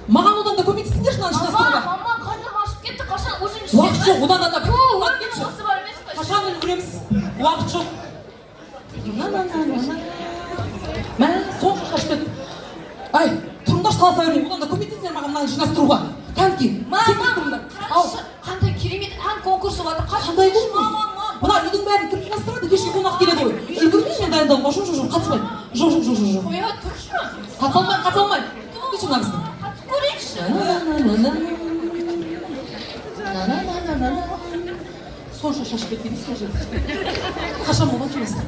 Маған одан да көмектесіңдерші мынаны жинастыруға. Мама, қазір ашып кетті, қашан уже Уақыт жоқ, одан да осы бар емес пе? қашан үлгіреміз? Уақыт жоқ. Мә, соңғы шашып кетті. Ай, тұрыңдаршы таласа бермеймін, одан да көмектесіңдер маған мынаны жинастыруға. Кәнекей, Мама, қарашы, қандай керемет ән конкурсы бар. қандай конкурс? Мына үйдің бәрін кім жинастырады? Кешке қонақ келеді ғой. Үлгірмеймін мен дайындалуға. Жоқ, қатыспаймын. Жоқ. Қоя тұршы. Қатыса алмаймын. Кетші мына кісі. Қатып көрейікші. Сонша шашып кеткен емес пе? Қашан болған келесің?